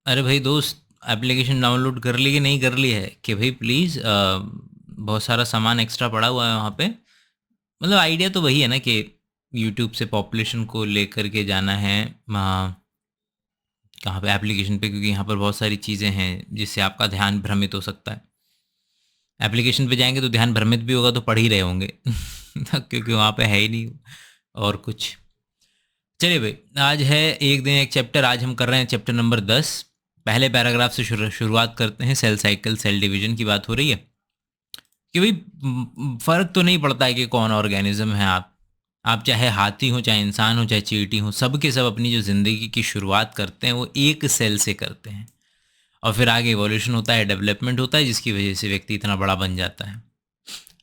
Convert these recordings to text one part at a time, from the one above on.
अरे भाई दोस्त, एप्लीकेशन डाउनलोड कर ली कि नहीं कर ली है कि भाई प्लीज़, बहुत सारा सामान एक्स्ट्रा पड़ा हुआ है वहाँ पे। मतलब आइडिया तो वही है ना कि यूट्यूब से पॉपुलेशन को लेकर के जाना है वहाँ, कहाँ पे एप्लीकेशन पे, क्योंकि यहाँ पर बहुत सारी चीज़ें हैं जिससे आपका ध्यान भ्रमित हो सकता है। एप्लीकेशन पे जाएंगे तो ध्यान भ्रमित भी होगा तो पढ़ ही रहे होंगे क्योंकि वहाँ पे है ही नहीं और कुछ। चलिए भाई, आज है एक दिन एक चैप्टर। आज हम कर रहे हैं चैप्टर नंबर 10। पहले पैराग्राफ से शुरुआत करते हैं। सेल साइकिल, सेल डिवीजन की बात हो रही है कि भाई फर्क तो नहीं पड़ता है कि कौन ऑर्गेनिज्म है। आप चाहे हाथी हो, चाहे इंसान हो, चाहे चींटी हो, सब के सब अपनी जो ज़िंदगी की शुरुआत करते हैं वो एक सेल से करते हैं। और फिर आगे इवोल्यूशन होता है, डेवलपमेंट होता है, जिसकी वजह से व्यक्ति इतना बड़ा बन जाता है।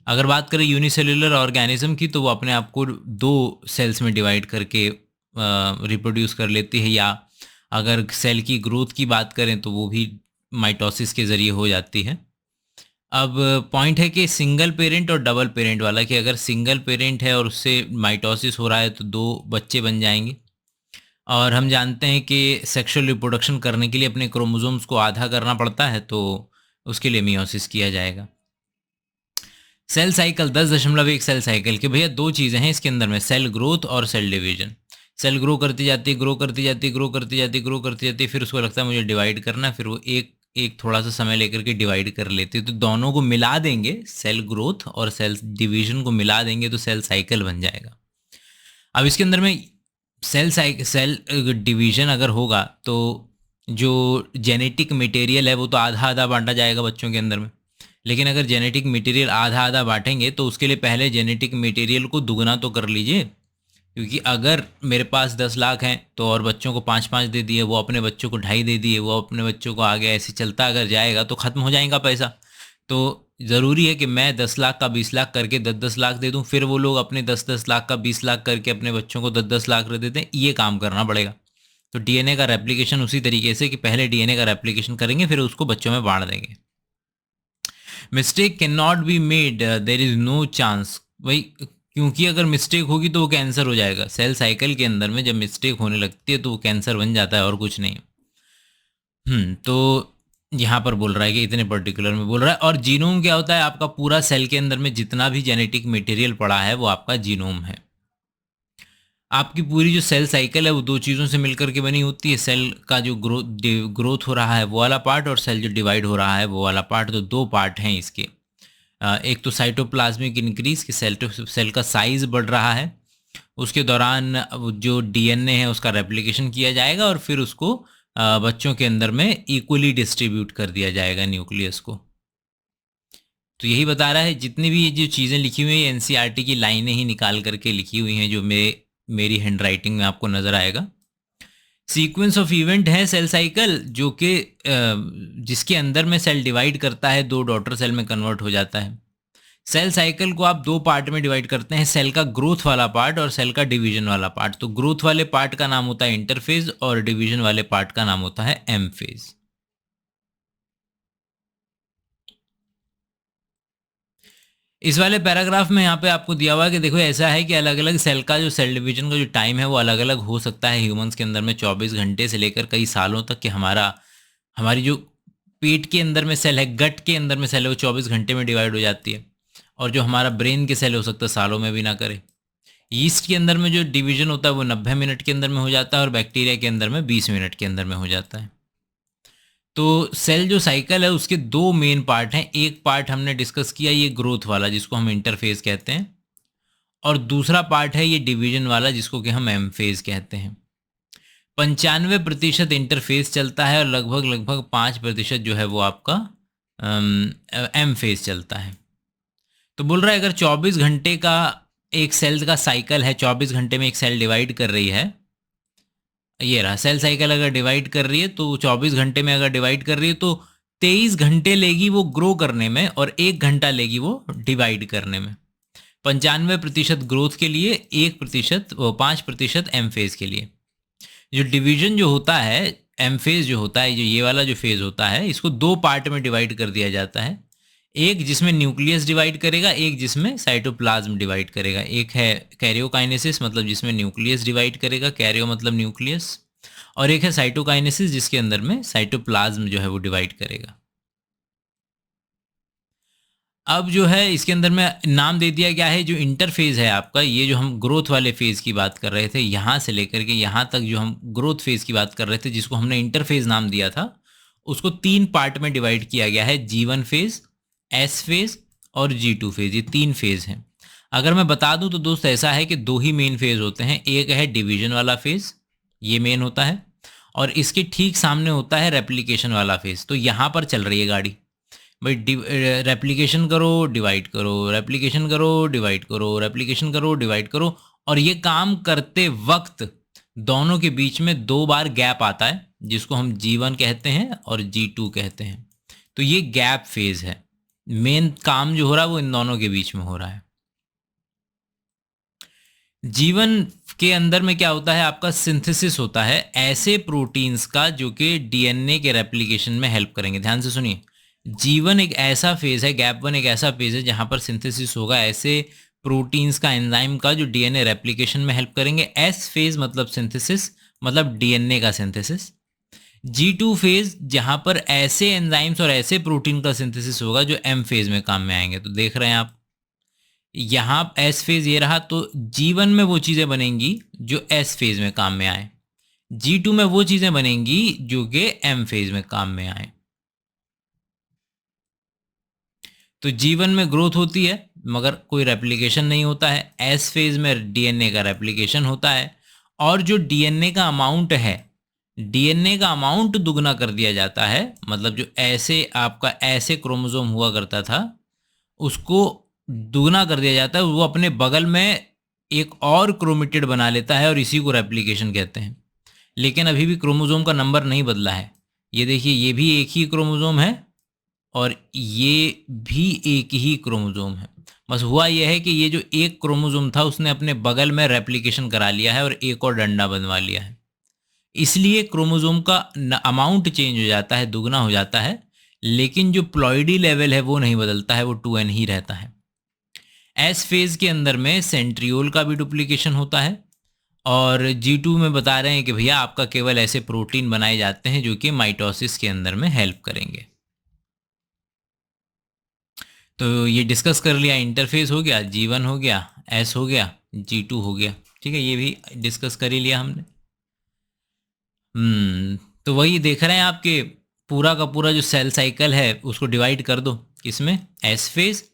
अगर बात करें यूनिसेल्युलर ऑर्गेनिज्म की, तो वो अपने आप को दो सेल्स में डिवाइड करके रिप्रोड्यूस कर लेती है। या अगर सेल की ग्रोथ की बात करें तो वो भी माइटोसिस के ज़रिए हो जाती है। अब पॉइंट है कि सिंगल पेरेंट और डबल पेरेंट वाला, कि अगर सिंगल पेरेंट है और उससे माइटोसिस हो रहा है तो दो बच्चे बन जाएंगे। और हम जानते हैं कि सेक्सुअल रिप्रोडक्शन करने के लिए अपने क्रोमोसोम्स को आधा करना पड़ता है, तो उसके लिए मियोसिस किया जाएगा। सेल साइकिल 10.1 सेल साइकिल के भैया दो चीज़ें हैं इसके अंदर में, सेल ग्रोथ और सेल डिवीजन। सेल ग्रो करती जाती है, ग्रो करती जाती है, ग्रो करती जाती है, ग्रो करती जाती है, फिर उसको लगता है मुझे डिवाइड करना है, फिर वो एक एक थोड़ा सा समय लेकर के डिवाइड कर लेती है। तो दोनों को मिला देंगे, सेल ग्रोथ और सेल डिवीजन को मिला देंगे तो सेल साइकिल बन जाएगा। अब इसके अंदर में सेल डिवीजन अगर होगा तो जो जेनेटिक मटेरियल है वो तो आधा आधा बांटा जाएगा बच्चों के अंदर में। लेकिन अगर जेनेटिक मटेरियल आधा आधा बांटेंगे तो उसके लिए पहले जेनेटिक मटेरियल को दुगना तो कर लीजिए। क्योंकि अगर मेरे पास 10 लाख हैं तो और बच्चों को 5-5 दे दिए, वो अपने बच्चों को 2.5 दे दिए, वो अपने बच्चों को आगे ऐसे चलता अगर जाएगा तो ख़त्म हो जाएगा पैसा। तो ज़रूरी है कि मैं 10 लाख का 20 लाख करके 10-10 लाख दे दूं, फिर वो लोग अपने 10-10 लाख का 20 लाख करके अपने बच्चों को 10-10 लाख दे देते हैं। ये काम करना पड़ेगा। तो डीएनए का रेप्लिकेशन उसी तरीके से कि पहले डीएनए का रेप्लिकेशन करेंगे, फिर उसको बच्चों में बांट देंगे। Mistake can not be made, there is no chance. भाई क्योंकि अगर मिस्टेक होगी तो वो कैंसर हो जाएगा। सेल साइकिल के अंदर में जब मिस्टेक होने लगती है तो वो कैंसर बन जाता है और कुछ नहीं। तो यहाँ पर बोल रहा है कि इतने पर्टिकुलर में बोल रहा है। और जीनोम क्या होता है? आपका पूरा सेल के अंदर में जितना भी जेनेटिक मटेरियल पड़ा है वो आपका जीनोम है। आपकी पूरी जो सेल साइकिल है वो दो चीज़ों से मिलकर के बनी होती है। सेल का जो ग्रोथ हो रहा है वो वाला पार्ट, और सेल जो डिवाइड हो रहा है वो वाला पार्ट। तो दो पार्ट हैं इसके। एक तो साइटोप्लाज्मिक इंक्रीज, कि सेल का साइज बढ़ रहा है, उसके दौरान जो डीएनए है उसका रेप्लिकेशन किया जाएगा और फिर उसको बच्चों के अंदर में इक्वली डिस्ट्रीब्यूट कर दिया जाएगा न्यूक्लियस को। तो यही बता रहा है। जितनी भी ये जो चीज़ें लिखी हुई हैं एनसीईआरटी की लाइनें ही निकाल करके लिखी हुई हैं, जो मेरी हैंड राइटिंग में आपको नज़र आएगा। सीक्वेंस ऑफ इवेंट है सेल साइकिल, जो कि जिसके अंदर में सेल डिवाइड करता है, दो डॉटर सेल में कन्वर्ट हो जाता है। सेल साइकिल को आप दो पार्ट में डिवाइड करते हैं, सेल का ग्रोथ वाला पार्ट और सेल का डिवीजन वाला पार्ट। तो ग्रोथ वाले पार्ट का नाम होता है इंटरफेज और डिवीजन वाले पार्ट का नाम होता है एम फेज। इस वाले पैराग्राफ में यहाँ पे आपको दिया हुआ है कि देखो ऐसा है कि अलग अलग सेल का जो सेल डिवीजन का जो टाइम है वो अलग अलग हो सकता है। ह्यूमंस के अंदर में 24 घंटे से लेकर कई सालों तक, कि हमारी जो पेट के अंदर में सेल है, गट के अंदर में सेल है, वो 24 घंटे में डिवाइड हो जाती है। और जो हमारा ब्रेन के सेल हो सकता है सालों में भी ना करे। ईस्ट के अंदर में जो डिवीजन होता है वो 90 मिनट के अंदर में हो जाता है और बैक्टीरिया के अंदर में 20 मिनट के अंदर में हो जाता है। तो सेल जो साइकिल है उसके दो मेन पार्ट हैं। एक पार्ट हमने डिस्कस किया ये ग्रोथ वाला, जिसको हम इंटरफेज कहते हैं, और दूसरा पार्ट है ये डिवीजन वाला, जिसको कि हम एम फेज कहते हैं। 95% इंटरफेस चलता है और लगभग लगभग 5% जो है वो आपका एम फेज चलता है। तो बोल रहा है अगर 24 घंटे का एक सेल का साइकिल है, 24 घंटे में एक सेल डिवाइड कर रही है, ये रहा सेल साइकिल अगर डिवाइड कर रही है तो 24 घंटे में अगर डिवाइड कर रही है तो 23 घंटे लेगी वो ग्रो करने में और 1 घंटा लेगी वो डिवाइड करने में। 95% ग्रोथ के लिए, 1% 5% एम फेज के लिए। जो डिवीजन जो होता है, एम फेज जो होता है, जो ये वाला जो फेज होता है, इसको दो पार्ट में डिवाइड कर दिया जाता है। एक जिसमें न्यूक्लियस डिवाइड करेगा, एक जिसमें साइटोप्लाज्म डिवाइड करेगा। एक है कैरियोकाइनेसिस, मतलब जिसमें न्यूक्लियस डिवाइड करेगा, कैरियो मतलब न्यूक्लियस, और एक है साइटोकाइनेसिस जिसके अंदर में साइटोप्लाज्म जो है वो डिवाइड करेगा। अब जो है इसके अंदर में नाम दे दिया गया है, जो इंटरफेज है आपका, ये जो हम ग्रोथ वाले फेज की बात कर रहे थे, यहाँ से लेकर के यहाँ तक जो हम ग्रोथ फेज की बात कर रहे थे जिसको हमने इंटरफेज नाम दिया था, उसको 3 पार्ट में डिवाइड किया गया है। G1 फेज, S फेज और G2 फेज, ये 3 फेज हैं। अगर मैं बता दूं तो दोस्त ऐसा है कि 2 ही मेन फेज होते हैं। एक है डिवीजन वाला फेज, ये मेन होता है, और इसके ठीक सामने होता है रेप्लिकेशन वाला फेज। तो यहाँ पर चल रही है गाड़ी भाई, रेप्लिकेशन करो डिवाइड करो, रेप्लिकेशन करो डिवाइड करो, रेप्लिकेशन करो डिवाइड करो, और ये काम करते वक्त दोनों के बीच में 2 बार गैप आता है जिसको हम G1 कहते हैं और G2 कहते हैं। तो ये गैप फेज है। मेन काम जो हो रहा है वो इन दोनों के बीच में हो रहा है। G1 के अंदर में क्या होता है, आपका सिंथेसिस होता है ऐसे प्रोटीन्स का जो कि डीएनए के रेप्लिकेशन में हेल्प करेंगे। ध्यान से सुनिए, G1 एक ऐसा फेज है, गैप 1 एक ऐसा फेज है जहां पर सिंथेसिस होगा ऐसे प्रोटीन्स का, एंजाइम का, जो डीएनए रेप्लिकेशन में हेल्प करेंगे। S फेज मतलब सिंथेसिस, मतलब डीएनए का सिंथेसिस। G2 फेज जहां पर ऐसे एंजाइम्स और ऐसे प्रोटीन का सिंथेसिस होगा जो M फेज में काम में आएंगे। तो देख रहे हैं आप, यहाँ S फेज ये रहा, तो G1 में वो चीज़ें बनेंगी जो S फेज में काम में आए, G2 में वो चीज़ें बनेंगी जो कि M फेज में काम में आए। तो G1 में ग्रोथ होती है मगर कोई रेप्लिकेशन नहीं होता है। S फेज में डीएनए का रेप्लिकेशन होता है, और जो डीएनए का अमाउंट है, डीएनए का अमाउंट दुगना कर दिया जाता है। मतलब जो ऐसे आपका ऐसे क्रोमोसोम हुआ करता था उसको दुगना कर दिया जाता है, वो अपने बगल में एक और क्रोमेटिड बना लेता है और इसी को रेप्लिकेशन कहते हैं। लेकिन अभी भी क्रोमोसोम का नंबर नहीं बदला है। ये देखिए, ये भी एक ही क्रोमोसोम है और ये भी एक ही क्रोमोसोम है। बस हुआ यह है कि ये जो एक क्रोमोसोम था उसने अपने बगल में रेप्लिकेशन करा लिया है और एक और डंडा बनवा लिया है, इसलिए क्रोमोसोम का अमाउंट चेंज हो जाता है, दुगना हो जाता है, लेकिन जो प्लॉइडी लेवल है वो नहीं बदलता है, वो 2n ही रहता है। एस फेज के अंदर में सेंट्रियोल का भी डुप्लीकेशन होता है, और G2 में बता रहे हैं कि भैया आपका केवल ऐसे प्रोटीन बनाए जाते हैं जो कि माइटोसिस के अंदर में हेल्प करेंगे। तो ये डिस्कस कर लिया, इंटरफेस हो गया, G1 हो गया, S हो गया, G2 हो गया, ठीक है, ये भी डिस्कस कर ही लिया हमने। तो वही देख रहे हैं आपके पूरा का पूरा जो सेल साइकिल है उसको डिवाइड कर दो इसमें, S phase,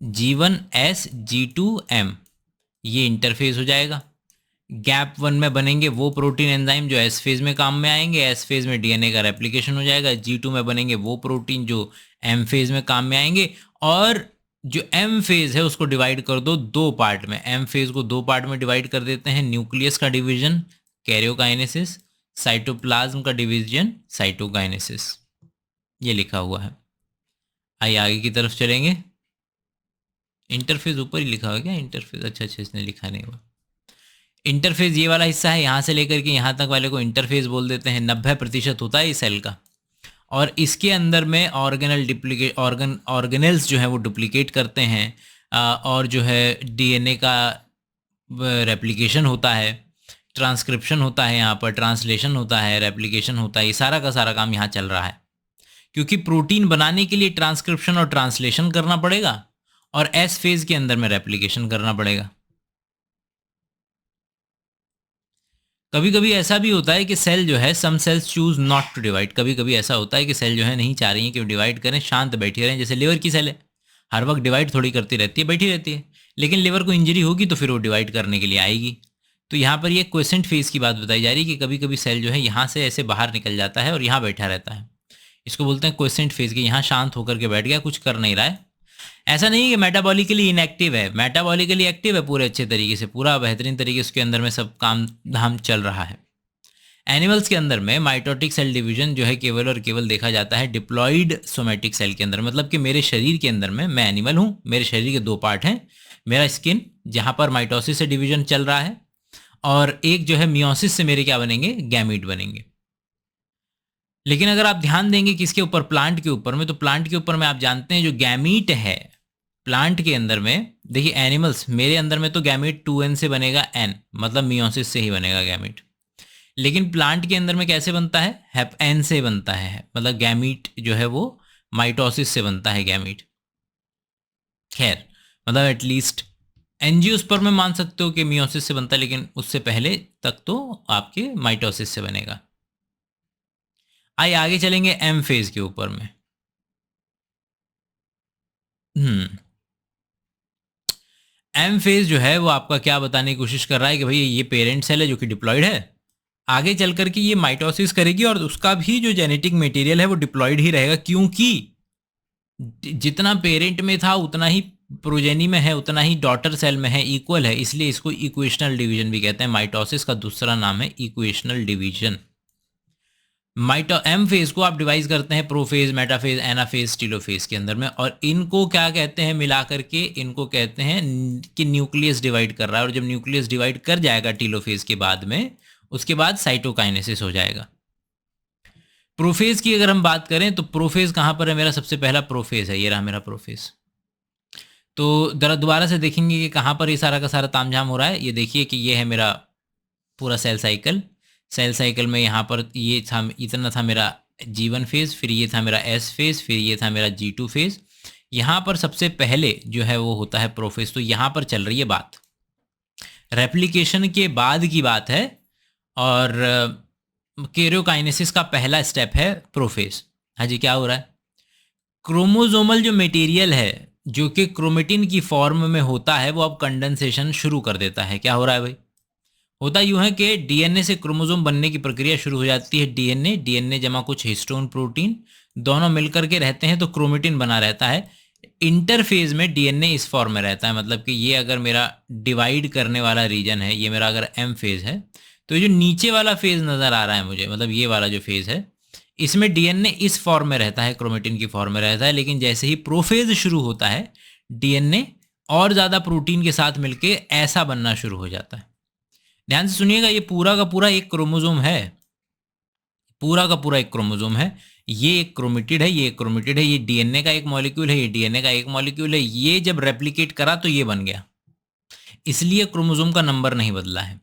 G1 S, G2 M, ये इंटरफेस हो जाएगा। गैप 1 में बनेंगे वो प्रोटीन एंजाइम जो S फेज में काम में आएंगे, S फेज में डीएनए का रेप्लिकेशन हो जाएगा। G2 में बनेंगे वो प्रोटीन जो M फेज में काम में आएंगे, और जो M फेज है उसको डिवाइड कर दो 2 पार्ट में। M फेज को 2 पार्ट में डिवाइड कर देते हैं, न्यूक्लियस का डिवीजन कैरियोकाइनेसिस, साइटोप्लाज्म का डिवीजन साइटोकाइनेसिस, ये लिखा हुआ है। आइए आगे की तरफ चलेंगे। इंटरफेस ऊपर ही लिखा हुआ क्या, इंटरफेस, अच्छा इसने लिखा नहीं हुआ। इंटरफेस ये वाला हिस्सा है, यहाँ से लेकर के यहाँ तक वाले को इंटरफेस बोल देते हैं। 90% होता है इस सेल का, और इसके अंदर में ऑर्गेनल्स जो है वो डुप्लीकेट करते हैं, और जो है डीएनए का रेप्लिकेशन होता है, ट्रांसक्रिप्शन होता है, यहाँ पर ट्रांसलेशन होता है, रेप्लिकेशन होता है, ये सारा का सारा काम यहाँ चल रहा है। क्योंकि प्रोटीन बनाने के लिए ट्रांसक्रिप्शन और ट्रांसलेशन करना पड़ेगा, और एस फेज के अंदर में रेप्लिकेशन करना पड़ेगा। कभी कभी ऐसा भी होता है कि सेल जो है, some cells choose not to divide, कभी कभी ऐसा होता है कि सेल जो है नहीं चाह रही है कि वो डिवाइड करें, शांत बैठी रहें। जैसे लिवर की सेल है, हर वक्त डिवाइड थोड़ी करती रहती है, बैठी रहती है, लेकिन लिवर को इंजरी होगी तो फिर वो डिवाइड करने के लिए आएगी। तो यहाँ पर ये क्वेसेंट फेज की बात बताई जा रही है कि कभी कभी सेल जो है यहाँ से ऐसे बाहर निकल जाता है और यहाँ बैठा रहता है, इसको बोलते हैं क्वेसेंट फेज के, यहाँ शांत होकर के बैठ गया, कुछ कर नहीं रहा है। ऐसा नहीं है कि मेटाबॉलिकली इनएक्टिव है, मेटाबॉलिकली एक्टिव है पूरे अच्छे तरीके से, पूरा बेहतरीन तरीके से उसके अंदर में सब काम धाम चल रहा है। एनिमल्स के अंदर में माइटोटिक सेल डिवीजन जो है केवल और केवल देखा जाता है डिप्लॉइड सोमेटिक सेल के अंदर। मतलब कि मेरे शरीर के अंदर में, मैं एनिमल हूँ, मेरे शरीर के 2 पार्ट हैं, मेरा स्किन जहाँ पर माइटोसिस से डिवीजन चल रहा है, और एक जो है मियोसिस से मेरे क्या बनेंगे, गैमीट बनेंगे। लेकिन अगर आप ध्यान देंगे किसके ऊपर, प्लांट के ऊपर में, तो प्लांट के ऊपर में आप जानते हैं जो गैमीट है प्लांट के अंदर में, देखिए एनिमल्स, मेरे अंदर में तो गैमीट 2n से बनेगा n, मतलब मियोसिस से ही बनेगा गैमीट। लेकिन प्लांट के अंदर में कैसे बनता है, हैपएन से बनता है, मतलब गैमीट जो है वो माइटोसिस से बनता है गैमीट। खैर मतलब एटलीस्ट एंजियोस्पर्म में मान सकते हो कि मियोसिस से बनता है, लेकिन उससे पहले तक तो आपके माइटोसिस से बनेगा। आइए आगे चलेंगे एम फेज के ऊपर में। एम फेज जो है वो आपका क्या बताने की कोशिश कर रहा है कि भाई ये पेरेंट सेल है जो कि डिप्लॉयड है, आगे चल करके ये माइटोसिस करेगी और उसका भी जो जेनेटिक मटेरियल है वो डिप्लॉयड ही रहेगा, क्योंकि जितना पेरेंट में था उतना ही प्रोजेनी में है, उतना ही डॉटर सेल में है, इक्वल है, इसलिए इसको इक्वेशनल डिवीजन भी कहते हैं। माइटोसिस का दूसरा नाम है इक्वेशनल डिवीजन। माइटो एम फेज को आप डिवाइड करते हैं प्रोफेज, मेटाफेज, एनाफेज, टीलोफेज के अंदर में, और इनको क्या कहते हैं मिला करके, इनको कहते हैं कि न्यूक्लियस डिवाइड कर रहा है, और जब न्यूक्लियस डिवाइड कर जाएगा टीलोफेज के बाद में, उसके बाद साइटोकाइनेसिस हो जाएगा। प्रोफेज की अगर हम बात करें तो प्रोफेज कहाँ पर है, मेरा सबसे पहला प्रोफेज है, ये रहा मेरा प्रोफेज। तो जरा दोबारा से देखेंगे कि कहाँ पर ये सारा का सारा तामझाम हो रहा है। ये देखिए कि ये है मेरा पूरा सेल साइकिल। सेल साइकिल में यहाँ पर ये था, इतना था मेरा G1 फेज़, फिर ये था मेरा S फेज़, फिर ये था मेरा G2 फेज़। यहाँ पर सबसे पहले जो है वो होता है प्रोफेज। तो यहाँ पर चल रही है बात, रेप्लिकेशन के बाद की बात है, और कैरियोकाइनेसिस का पहला स्टेप है प्रोफेज। हाँ जी, क्या हो रहा है, क्रोमोजोमल जो मटेरियल है जो कि क्रोमेटिन की फॉर्म में होता है, वो अब कंडेंसेशन शुरू कर देता है। क्या हो रहा है भाई, होता यूं है कि डीएनए से क्रोमोसोम बनने की प्रक्रिया शुरू हो जाती है। डीएनए जमा कुछ हिस्टोन प्रोटीन, दोनों मिलकर के रहते हैं तो क्रोमेटिन बना रहता है। इंटरफेज में डीएनए इस फॉर्म में रहता है, मतलब कि ये अगर मेरा डिवाइड करने वाला रीजन है, ये मेरा अगर एम फेज है, तो ये जो नीचे वाला फेज नज़र आ रहा है मुझे, मतलब ये वाला जो फेज है, इसमें डीएनए इस फॉर्म में रहता है, क्रोमेटिन की फॉर्म में रहता है। लेकिन जैसे ही प्रोफेज शुरू होता है, डीएनए और ज़्यादा प्रोटीन के साथ मिलके ऐसा बनना शुरू हो जाता है। ध्यान से सुनिएगा, ये पूरा का पूरा एक क्रोमोसोम है, पूरा का पूरा एक क्रोमोसोम है। ये एक क्रोमेटिड है, ये एक क्रोमेटिड है, ये डीएनए का एक मॉलिक्यूल है, ये डीएनए का एक मॉलिक्यूल है। ये जब रेप्लिकेट करा तो ये बन गया, इसलिए क्रोमोसोम का नंबर नहीं बदला है।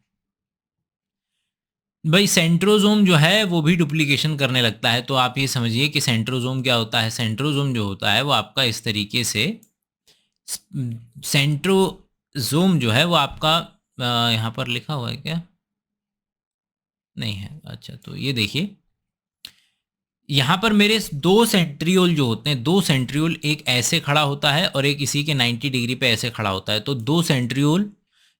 भाई सेंट्रोजोम जो है वो भी डुप्लीकेशन करने लगता है। तो आप ये समझिए कि सेंट्रोजोम क्या होता है। सेंट्रोजोम जो होता है वो आपका इस तरीके से, सेंट्रोजोम जो है वो आपका यहाँ पर लिखा हुआ है क्या, नहीं है, अच्छा तो ये देखिए, यहाँ पर मेरे दो सेंट्रियोल जो होते हैं, दो सेंट्रियोल, एक ऐसे खड़ा होता है और एक इसी के 90 डिग्री पे ऐसे खड़ा होता है। तो दो सेंट्रियोल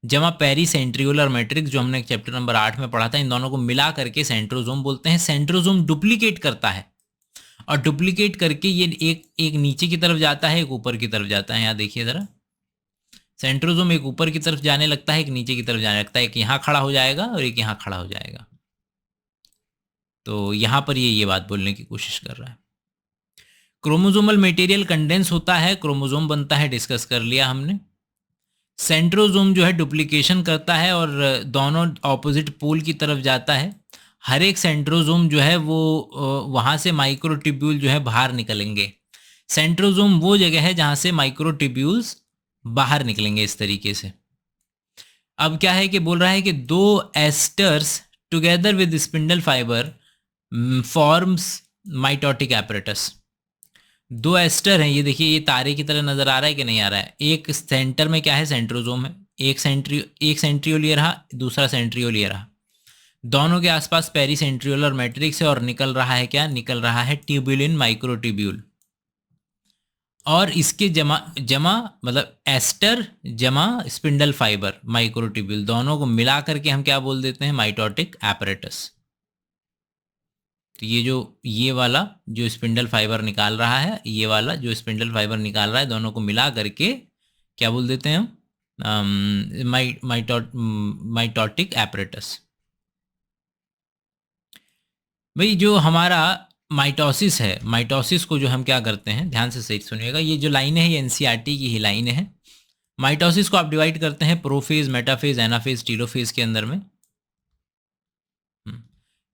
जमा पेरी सेंट्रियोलर मैट्रिक्स जो हमने चैप्टर नंबर 8 में पढ़ा था, इन दोनों को मिला करके सेंट्रोजोम बोलते हैं। सेंट्रोजोम डुप्लीकेट करता है, और डुप्लीकेट करके ये एक नीचे की तरफ जाता है, एक ऊपर की तरफ जाता है। यहाँ देखिए ज़रा, सेंट्रोजोम एक ऊपर की तरफ जाने लगता है, एक नीचे की तरफ जाने लगता है, एक यहाँ खड़ा हो जाएगा और एक यहाँ खड़ा हो जाएगा। तो यहाँ पर ये बात बोलने की कोशिश कर रहा है। क्रोमोसोमल मटेरियल कंडेंस होता है, क्रोमोसोम बनता है, डिस्कस कर लिया हमने। सेंट्रोजोम जो है डुप्लीकेशन करता है और दोनों ऑपोजिट पोल की तरफ जाता है। हर एक सेंट्रोजोम जो है वो वहाँ से माइक्रोट्यूब्यूल जो है बाहर निकलेंगे। सेंट्रोजोम वो जगह है जहाँ से माइक्रोट्यूब्यूल्स बाहर निकलेंगे इस तरीके से। अब क्या है कि बोल रहा है कि दो asters together with spindle fibre forms mitotic apparatus. दो एस्टर हैं, ये देखिए, ये तारे की तरह नजर आ रहा है कि नहीं आ रहा है। एक सेंटर में क्या है, सेंट्रोजोम है, एक सेंट्रियोल ये रहा, दूसरा सेंट्रियोल ये रहा। दोनों के आसपास पेरी सेंट्रियोलर मैट्रिक्स है, और निकल रहा है क्या, निकल रहा है ट्यूब्यूलिन माइक्रोट्यूब्यूल। और इसके जमा जमा मतलब एस्टर जमा स्पिंडल फाइबर माइक्रोट्यूब्यूल, दोनों को मिला करके हम क्या बोल देते हैं, माइटोटिक एपरेटस। तो ये वाला जो स्पिंडल फाइबर निकाल रहा है, ये वाला जो स्पिंडल फाइबर निकाल रहा है, दोनों को मिला करके क्या बोल देते हैं हम, माइटोटिक एपरेटस। भाई जो हमारा माइटोसिस है, माइटोसिस को जो हम क्या करते हैं, ध्यान से सही सुनिएगा, ये जो लाइनें हैं ये एनसीईआरटी की ही लाइनें हैं। माइटोसिस को आप डिवाइड करते हैं प्रोफेज, मेटाफेज, एनाफेज, टीलोफेज के अंदर में।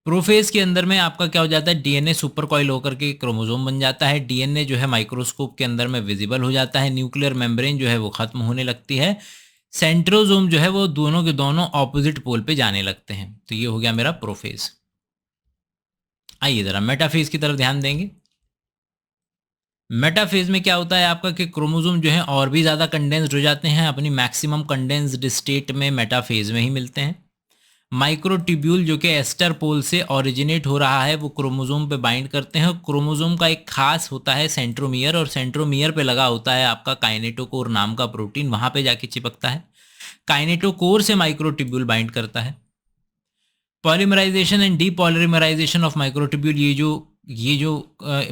प्रोफेज के अंदर में आपका क्या हो जाता है, डीएनए सुपर कॉइल होकर के क्रोमोसोम बन जाता है। डीएनए जो है माइक्रोस्कोप के अंदर में विजिबल हो जाता है, न्यूक्लियर मेम्ब्रेन जो है वो खत्म होने लगती है। सेंट्रोजोम जो है वो दोनों के दोनों ऑपोजिट पोल पे जाने लगते हैं। तो ये हो गया मेरा प्रोफेज। आइए ज़रा मेटाफेज की तरफ ध्यान देंगे। मेटाफेज में क्या होता है आपका कि क्रोमोसोम जो है और भी ज़्यादा कंडेंस्ड हो जाते हैं, अपनी मैक्सिमम कंडेंस्ड स्टेट में मेटाफेज में ही मिलते हैं। माइक्रोट्यूब्यूल जो कि एस्टर पोल से ओरिजिनेट हो रहा है वो क्रोमोसोम पे बाइंड करते हैं। क्रोमोसोम का एक खास होता है सेंट्रोमियर, और सेंट्रोमियर पे लगा होता है आपका काइनेटोकोर नाम का प्रोटीन, वहाँ पे जाके चिपकता है। काइनेटोकोर से माइक्रोट्यूब्यूल बाइंड करता है। Polymerisation and depolymerisation of microtubule, ये जो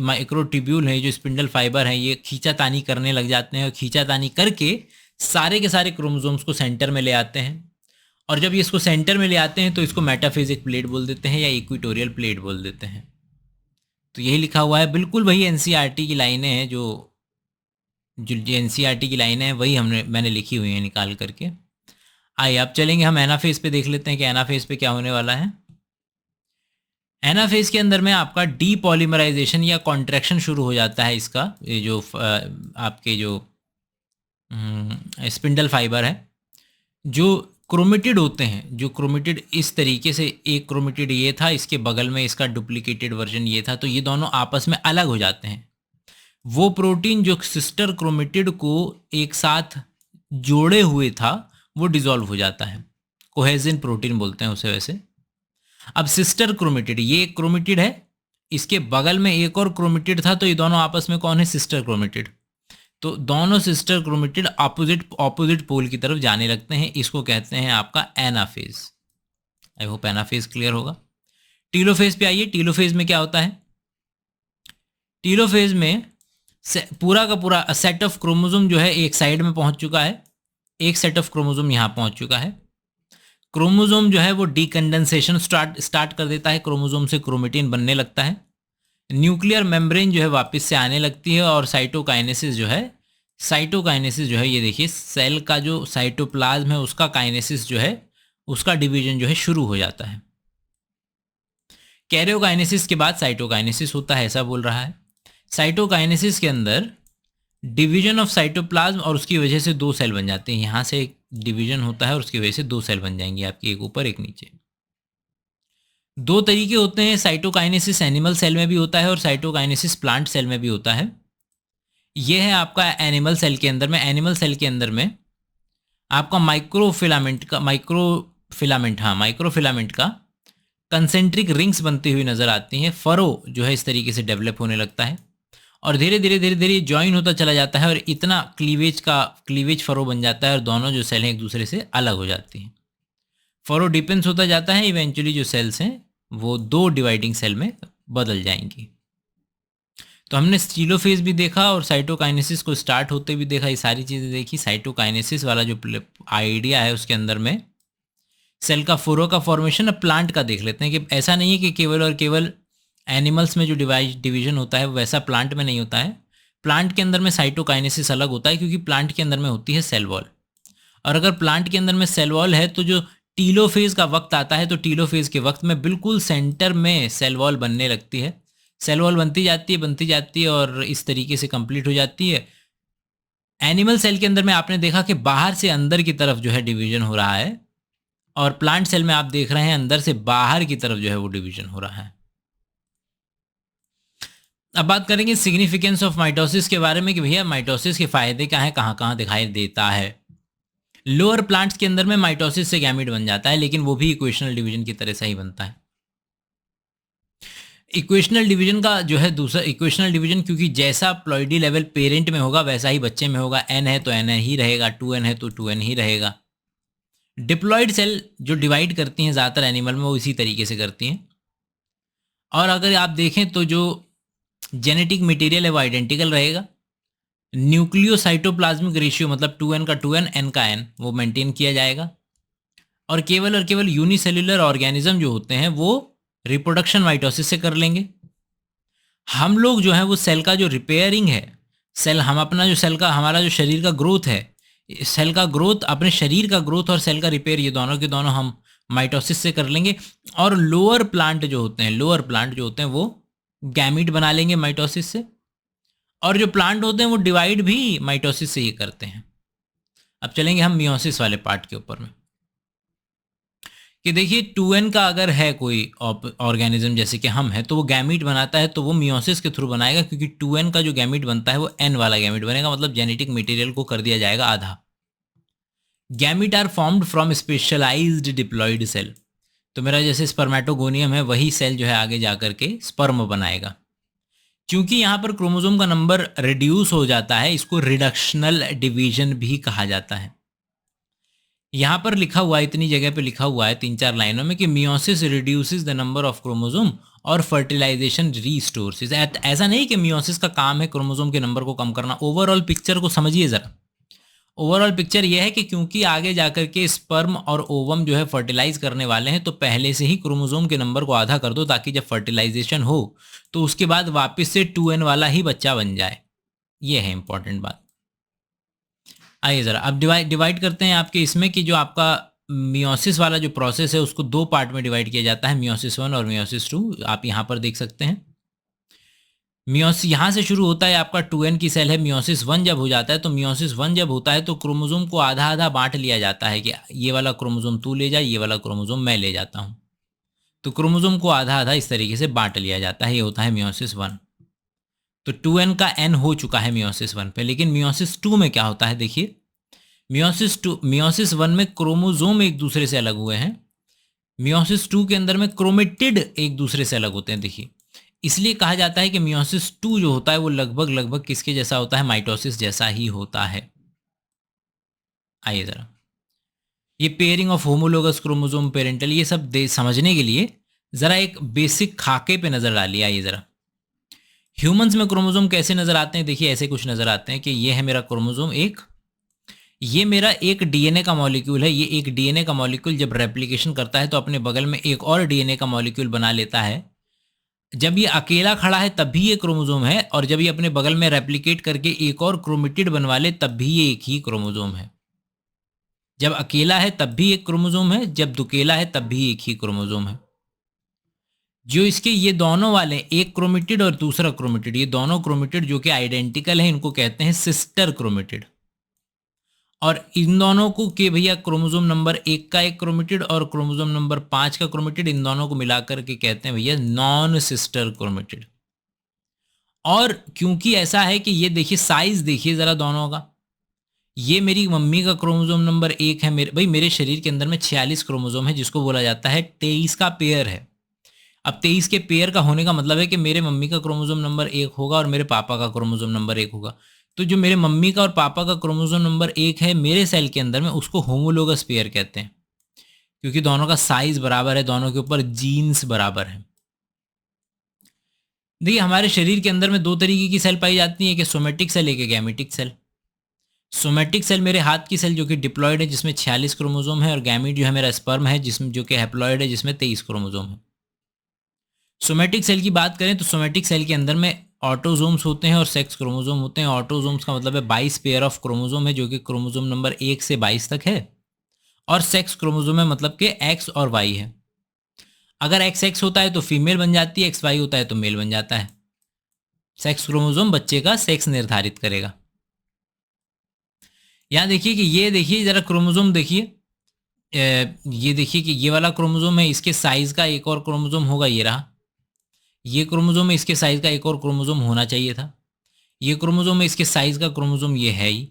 माइक्रोट्यूब्यूल है, जो स्पिंडल फाइबर है, ये खींचातानी करने लग जाते हैं और खींचातानी करके सारे के सारे क्रोमोसोम्स को सेंटर में ले आते हैं। और जब ये इसको सेंटर में ले आते हैं तो इसको मेटाफेजिक प्लेट बोल देते हैं या इक्वेटोरियल प्लेट बोल देते हैं। तो यही लिखा हुआ है, बिल्कुल वही एनसीईआरटी की लाइनें हैं, जो एनसीईआरटी की लाइनें हैं वही मैंने लिखी हुई हैं निकाल करके। आइए अब चलेंगे हम एनाफेज पे, देख लेते हैं कि एनाफेज पे क्या होने वाला है। एनाफेज के अंदर में आपका डीपॉलीमराइजेशन या कॉन्ट्रैक्शन शुरू हो जाता है इसका, ये जो आपके जो स्पिंडल फाइबर है, जो क्रोमेटिड होते हैं, जो क्रोमेटिड इस तरीके से, एक क्रोमेटिड ये था, इसके बगल में इसका डुप्लीकेटेड वर्जन ये था, तो ये दोनों आपस में अलग हो जाते हैं। वो प्रोटीन जो सिस्टर क्रोमेटिड को एक साथ जोड़े हुए था वो डिसॉल्व हो जाता है, कोहेजिन प्रोटीन बोलते हैं उसे वैसे। अब सिस्टर क्रोमेटिड, ये एक क्रोमेटिड है, इसके बगल में एक और क्रोमेटिड था, तो ये दोनों आपस में कौन है, सिस्टर क्रोमेटिड। तो दोनों सिस्टर क्रोमेटिड ऑपोजिट पोल की तरफ जाने लगते हैं, इसको कहते हैं आपका anaphase. I hope anaphase clear होगा। टीलोफेज पे आइए। टीलोफेज में क्या होता है, टीलोफेज में पूरा का पूरा सेट ऑफ क्रोमोसोम जो है एक साइड में पहुंच चुका है, एक सेट ऑफ क्रोमोसोम यहाँ पहुंच चुका है। क्रोमोसोम जो है वो डीकंडेंसेशन स्टार्ट कर देता है, क्रोमोसोम से क्रोमेटिन बनने लगता है। न्यूक्लियर मेम्ब्रेन जो है वापस से आने लगती है, और साइटोकाइनेसिस जो है, ये देखिए सेल का जो साइटोप्लाज्म है उसका काइनेसिस जो है, उसका डिवीजन जो है शुरू हो जाता है। कैरियोकाइनेसिस के बाद साइटोकाइनेसिस होता है, ऐसा बोल रहा है। साइटोकाइनेसिस के अंदर डिवीजन ऑफ साइटोप्लाज्म, और उसकी वजह से दो सेल बन जाते हैं। यहाँ से एक डिवीजन होता है और उसकी वजह से दो सेल बन जाएंगी आपकी, एक ऊपर एक नीचे। दो तरीके होते हैं, साइटोकाइनेसिस एनिमल सेल में भी होता है और साइटोकाइनेसिस प्लांट सेल में भी होता है। यह है आपका एनिमल सेल के अंदर में। एनिमल सेल के अंदर में आपका माइक्रोफिलामेंट का कंसेंट्रिक रिंग्स बनती हुई नजर आती हैं। फरो जो है इस तरीके से डेवलप होने लगता है और धीरे धीरे ज्वाइन होता चला जाता है, और इतना क्लीवेज फरो बन जाता है, और दोनों जो सेल हैं एक दूसरे से अलग हो जाती हैं। फरो डिपेंस होता जाता है, इवेंचुअली जो सेल्स हैं वो दो डिवाइडिंग सेल में बदल जाएंगी। तो हमने टीलोफेज भी देखा और साइटोकाइनेसिस को स्टार्ट होते भी देखा, ये सारी चीज़ें देखी। साइटोकाइनेसिस वाला जो आइडिया है उसके अंदर में सेल का फोरो का फॉर्मेशन। अब प्लांट का देख लेते हैं कि ऐसा नहीं है कि केवल और केवल एनिमल्स में जो डिवीजन होता है वैसा प्लांट में नहीं होता है। प्लांट के अंदर में साइटोकाइनेसिस अलग होता है, क्योंकि प्लांट के अंदर में होती है सेल वॉल, और अगर प्लांट के अंदर में सेल वॉल है तो जो टीलोफेज का वक्त आता है, तो टीलोफेज के वक्त में बिल्कुल सेंटर में सेल वॉल बनने लगती है। सेल वॉल बनती जाती है और इस तरीके से कंप्लीट हो जाती है। एनिमल सेल के अंदर में आपने देखा कि बाहर से अंदर की तरफ जो है डिवीजन हो रहा है, और प्लांट सेल में आप देख रहे हैं अंदर से बाहर की तरफ जो है वो डिवीजन हो रहा है। अब बात करेंगे सिग्निफिकेंस ऑफ माइटोसिस के बारे में कि भैया माइटोसिस के फायदे क्या है, कहाँ कहाँ दिखाई देता है। लोअर प्लांट्स के अंदर में माइटोसिस से गैमीट बन जाता है, लेकिन वो भी इक्वेशनल डिवीजन की तरह से ही बनता है। इक्वेशनल डिवीजन का जो है दूसरा इक्वेशनल डिवीजन, क्योंकि जैसा प्लॉइडी लेवल पेरेंट में होगा वैसा ही बच्चे में होगा। एन है तो एन ही रहेगा, 2n है तो 2n ही रहेगा। डिप्लॉइड सेल जो डिवाइड करती हैं ज़्यादातर एनिमल में वो इसी तरीके से करती हैं। और अगर आप देखें तो जो जेनेटिक मटेरियल है वो आइडेंटिकल रहेगा। न्यूक्लियोसाइटोप्लाज्मिक रेशियो मतलब 2n का 2n, n का n वो मेंटेन किया जाएगा। और केवल यूनिसेल्युलर ऑर्गेनिज्म जो होते हैं वो रिप्रोडक्शन माइटोसिस से कर लेंगे। हम लोग जो है वो सेल का जो रिपेयरिंग है, सेल हम अपना जो सेल का हमारा जो शरीर का ग्रोथ है, सेल का ग्रोथ, अपने शरीर का ग्रोथ और सेल का रिपेयर, ये दोनों के दोनों हम माइटोसिस से कर लेंगे। और लोअर प्लांट जो होते हैं वो गैमीट बना लेंगे माइटोसिस से, और जो प्लांट होते हैं वो डिवाइड भी माइटोसिस से ही करते हैं। अब चलेंगे हम मियोसिस वाले पार्ट के ऊपर में, कि देखिए 2n का अगर है कोई ऑर्गेनिज्म जैसे कि हम है, तो वो गैमीट बनाता है तो वो मियोसिस के थ्रू बनाएगा, क्योंकि 2n का जो गैमीट बनता है वो n वाला गैमीट बनेगा, मतलब जेनेटिक मटेरियल को कर दिया जाएगा आधा। Gamete are formed from specialised diploid cell, तो मेरा जैसे स्पर्मेटोगोनियम है वही सेल जो है आगे जा करके स्पर्म बनाएगा। क्योंकि यहाँ पर क्रोमोसोम का नंबर रिड्यूस हो जाता है, इसको रिडक्शनल डिवीजन भी कहा जाता है। यहाँ पर लिखा हुआ है, इतनी जगह पे लिखा हुआ है 3-4 लाइनों में, कि meiosis reduces the number of chromosome और फर्टिलाइजेशन रीस्टोर्स। ऐसा नहीं कि मियोसिस का काम है क्रोमोसोम के नंबर को कम करना। ओवरऑल पिक्चर को समझिए ज़रा। ओवरऑल पिक्चर यह है कि क्योंकि आगे जाकर के स्पर्म और ओवम जो है फर्टिलाइज करने वाले हैं, तो पहले से ही क्रोमोसोम के नंबर को आधा कर दो, ताकि जब फर्टिलाइजेशन हो तो उसके बाद वापस से 2n वाला ही बच्चा बन जाए। ये है इंपॉर्टेंट बात। आइए ज़रा अब डिवाइड करते हैं आपके इसमें, कि जो आपका मियोसिस वाला जो प्रोसेस है उसको दो पार्ट में डिवाइड किया जाता है, मियोसिस 1 और मियोसिस 2। आप यहाँ पर देख सकते हैं मियोसिस यहाँ से शुरू होता है, आपका 2n की सेल है। मियोसिस 1 जब हो जाता है, तो मियोसिस 1 जब होता है तो क्रोमोसोम को आधा आधा बांट लिया जाता है, कि ये वाला क्रोमोसोम तू ले जा, ये वाला क्रोमोसोम मैं ले जाता हूँ। तो क्रोमोसोम को आधा आधा इस तरीके से बांट लिया जाता है, ये होता है मियोसिस 1। तो 2n का n हो चुका है मियोसिस 1 पे। लेकिन मियोसिस 2 में क्या होता है, देखिए मियोसिस 1 में क्रोमोसोम एक दूसरे से अलग हुए हैं। मियोसिस 2 के अंदर में क्रोमेटिड एक दूसरे से अलग होते हैं। देखिए, इसलिए कहा जाता है कि मियोसिस 2 जो होता है वो लगभग लगभग किसके जैसा होता है, माइटोसिस जैसा ही होता है। आइए ज़रा, ये pairing of homologous chromosome, parental, ये सब समझने के लिए ज़रा एक बेसिक खाके पे नज़र डालिए। आइए ज़रा, ह्यूमंस में क्रोमोसोम कैसे नज़र आते हैं, देखिए ऐसे कुछ नज़र आते हैं कि ये है मेरा क्रोमोसोम एक, ये मेरा एक डीएनए का मॉलिक्यूल है। ये एक डीएनए का मॉलिक्यूल जब रेप्लिकेशन करता है तो अपने बगल में एक और डीएनए का मॉलिक्यूल बना लेता है। जब ये अकेला खड़ा है तब भी ये क्रोमोसोम है, और जब ये अपने बगल में रेप्लिकेट करके एक और क्रोमेटिड बनवा ले तब भी ये एक ही क्रोमोसोम है। जब अकेला है तब भी एक क्रोमोसोम है, जब दुकेला है तब भी एक ही क्रोमोसोम है। जो इसके ये दोनों वाले, एक क्रोमेटिड और दूसरा क्रोमेटिड, ये दोनों क्रोमेटिड जो कि आइडेंटिकल है, इनको कहते हैं सिस्टर क्रोमेटिड। और इन दोनों को कि भैया क्रोमोसोम नंबर 1 का एक क्रोमेटिड और क्रोमोसोम नंबर 5 का क्रोमेटिड, इन दोनों को मिलाकर के कहते हैं भैया नॉन सिस्टर क्रोमेटिड। और क्योंकि ऐसा है कि ये देखिए साइज देखिए ज़रा दोनों का, ये मेरी मम्मी का क्रोमोसोम नंबर 1 है। मेरे शरीर के अंदर में 46 क्रोमोसोम है, जिसको बोला जाता है 23 का पेयर है। अब 23 के पेयर का होने का मतलब है कि मेरे मम्मी का क्रोमोसोम नंबर 1 होगा और मेरे पापा का क्रोमोसोम नंबर 1 होगा। तो जो मेरे मम्मी का और पापा का क्रोमोसोम नंबर 1 है मेरे सेल के अंदर में, उसको होमोलोगस पेयर कहते हैं, क्योंकि दोनों का साइज बराबर है, दोनों के ऊपर जीन्स बराबर है। देखिए, हमारे शरीर के अंदर में दो तरीके की सेल पाई जाती है, कि सोमेटिक सेल, एक गैमेटिक सेल। सोमेटिक सेल मेरे हाथ की सेल जो कि डिप्लॉयड है, जिसमें 46 क्रोमोसोम है, और गैमीट जो है मेरा स्पर्म है, जिसमें जो कि हैप्लॉयड है, जिसमें 23 क्रोमोसोम है। सोमेटिक सेल की बात करें तो सोमेटिक सेल के अंदर में ऑटोजोम्स होते हैं और सेक्स क्रोमोसोम होते हैं। ऑटोजोम्स का मतलब है 22 पेयर ऑफ क्रोमोसोम है, जो कि क्रोमोसोम नंबर 1 से 22 तक है। और सेक्स क्रोमोसोम है मतलब कि एक्स और वाई है। अगर एक्स एक्स होता है तो फीमेल बन जाती है, एक्स वाई होता है तो मेल बन जाता है। सेक्स क्रोमोसोम बच्चे का सेक्स निर्धारित करेगा। यहाँ देखिए कि ये देखिए ज़रा क्रोमोसोम देखिए, ये देखिए कि ये वाला क्रोमोसोम है, इसके साइज़ का एक और क्रोमोसोम होगा, ये रहा। ये क्रोमोसोम है, इसके साइज़ का एक और क्रोमोसोम होना चाहिए था। ये क्रोमोसोम है, इसके साइज़ का क्रोमोसोम ये है ही।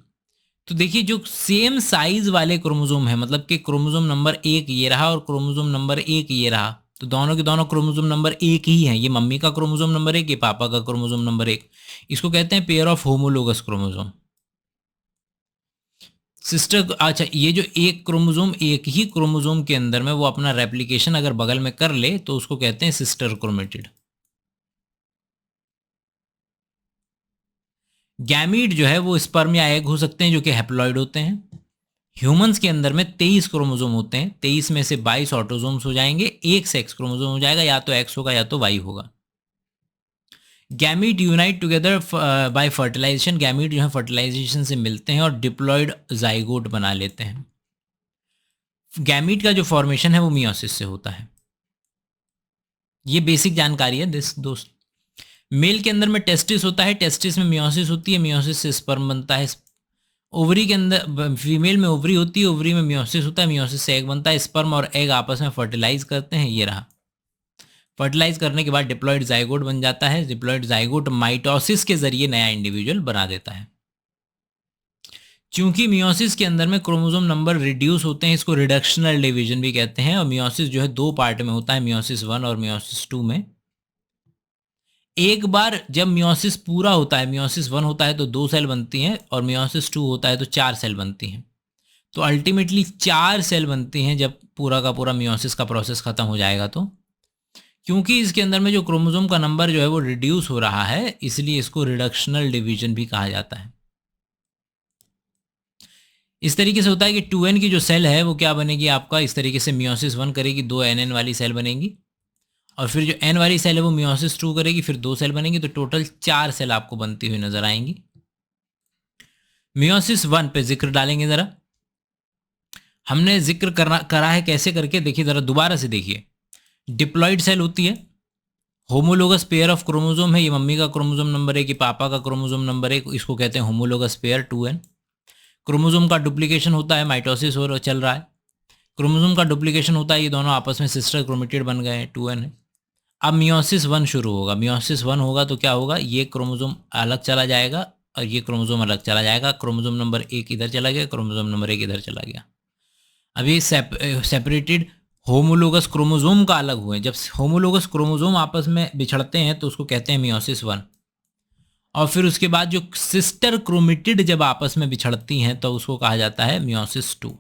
तो देखिए, जो सेम साइज़ वाले क्रोमोसोम है, मतलब कि क्रोमोसोम नंबर 1 ये रहा और क्रोमोसोम नंबर 1 ये रहा, तो दोनों के दोनों क्रोमोसोम नंबर 1 ही हैं। ये मम्मी का क्रोमोसोम नंबर 1, ये पापा का क्रोमोसोम नंबर 1। इसको कहते हैं pair of homologous chromosome. Sister, अच्छा, ये जो एक क्रोमोसोम एक ही क्रोमोसोम के अंदर में वो अपना रेप्लिकेशन अगर बगल में कर ले तो उसको कहते हैं सिस्टर क्रोमेटिड। गैमीट जो है वो स्पर्म या एग हो सकते हैं, जो कि हैप्लॉइड होते हैं। ह्यूमंस के अंदर में 23 क्रोमोसोम होते हैं, 23 में से 22 ऑटोसोम्स हो जाएंगे, एक सेक्स क्रोमोसोम हो जाएगा, या तो एक्स होगा या तो वाई होगा। Gamete unite together by fertilisation, gamete जो है फर्टिलाइजेशन से मिलते हैं और डिप्लॉयड जाइगोट बना लेते हैं। गैमीट का जो फॉर्मेशन है वो मियोसिस से होता है। ये बेसिक जानकारी है दोस्त। मेल के अंदर में टेस्टिस होता है, टेस्टिस में मियोसिस होती है, मियोसिस से स्पर्म बनता है, ओवरी के अंदर फीमेल में ओवरी होती है, ओवरी में मियोसिस होता है, मियोसिस से एग बनता है, स्पर्म और एग आपस में फर्टिलाइज करते हैं, ये रहा। फर्टिलाइज करने के बाद डिप्लॉइड जाइगोट बन जाता है, डिप्लॉइड जाइगोट माइटोसिस के जरिए नया इंडिविजुअल बना देता है। चूंकि मियोसिस के अंदर में क्रोमोसोम नंबर रिड्यूस होते हैं, इसको रिडक्शनल डिवीजन भी कहते हैं, और मियोसिस जो है 2 पार्ट में होता है, मियोसिस 1 और मियोसिस 2 में। एक बार जब मियोसिस पूरा होता है, मियोसिस 1 होता है तो 2 सेल बनती हैं, और मियोसिस 2 होता है तो 4 सेल बनती हैं। तो अल्टीमेटली 4 सेल बनती हैं जब पूरा का पूरा मियोसिस का प्रोसेस खत्म हो जाएगा। तो क्योंकि इसके अंदर में जो क्रोमोसोम का नंबर जो है वो रिड्यूस हो रहा है, इसलिए इसको रिडक्शनल डिवीजन भी कहा जाता है। इस तरीके से होता है कि 2n की जो सेल है वो क्या बनेगी आपका, इस तरीके से मियोसिस 1 करेगी, 2 nn वाली सेल बनेगी, और फिर जो n वाली सेल है वो मियोसिस 2 करेगी, फिर 2 सेल बनेंगी, तो टोटल 4 सेल आपको बनती हुई नजर आएंगी। मियोसिस 1 पे जिक्र डालेंगे ज़रा, हमने जिक्र करा है कैसे करके, देखिए ज़रा दोबारा से देखिए। डिप्लॉइड सेल होती है, होमोलोगस पेयर ऑफ क्रोमोसोम है, ये मम्मी का क्रोमोसोम नंबर 1, ये पापा का क्रोमोसोम नंबर 1, इसको कहते हैं होमोलोगस पेयर 2n। क्रोमोसोम का डुप्लीकेशन होता है, माइटोसिस हो चल रहा है, क्रोमोसोम का डुप्लीकेशन होता है, ये दोनों आपस में सिस्टर क्रोमेटिड बन गए हैं, 2n है। अब मियोसिस 1 शुरू होगा, मियोसिस 1 होगा तो क्या होगा, ये क्रोमोसोम अलग चला जाएगा और ये क्रोमोसोम अलग चला जाएगा, क्रोमोसोम नंबर 1 इधर चला गया, क्रोमोसोम नंबर 1 इधर चला गया। अब ये सेपरेटेड होमोलोगस क्रोमोसोम का अलग हुए, जब होमोलोगस क्रोमोसोम आपस में बिछड़ते हैं तो उसको कहते हैं मियोसिस 1, और फिर उसके बाद जो सिस्टर क्रोमेटिड जब आपस में बिछड़ती हैं तो उसको कहा जाता है मियोसिस 2।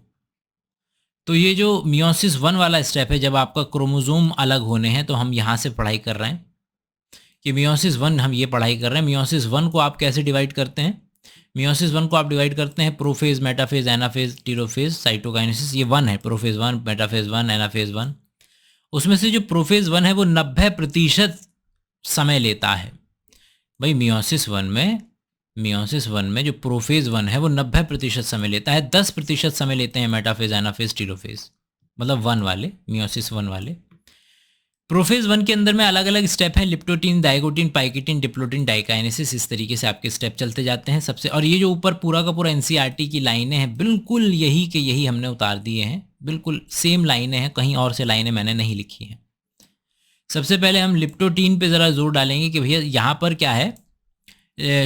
तो ये जो मियोसिस 1 वाला स्टेप है, जब आपका क्रोमोसोम अलग होने हैं, तो हम यहाँ से पढ़ाई कर रहे हैं कि मियोसिस 1 हम ये पढ़ाई कर रहे हैं। मियोसिस 1 को आप कैसे डिवाइड करते हैं, मियोसिस 1 को आप डिवाइड करते हैं prophase, metaphase, anaphase, telophase, cytokinesis, ये 1 है, प्रोफेज 1, मेटाफेज 1, एनाफेज 1। उसमें से जो प्रोफेज 1 है वो 90% समय लेता है। भाई मियोसिस 1 में जो प्रोफेज 1 है वो 90% समय लेता है, 10% समय लेते हैं मेटाफेज, एनाफेज, टीलोफेज, मतलब 1 वाले, मियोसिस 1 वाले। प्रोफेज 1 के अंदर में अलग अलग स्टेप हैं, लिप्टोटीन, डाइगोटीन, पाइकिटीन, डिप्लोटीन, डाइकाइनेसिस, इस तरीके से आपके स्टेप चलते जाते हैं सबसे। और ये जो ऊपर पूरा का पूरा एनसीईआरटी की लाइनें हैं, बिल्कुल यही के यही हमने उतार दिए हैं, बिल्कुल सेम लाइनें हैं, कहीं और से लाइनें मैंने नहीं लिखी हैं। सबसे पहले हम लिप्टोटीन पे ज़रा जोर डालेंगे कि भैया यहाँ पर क्या है,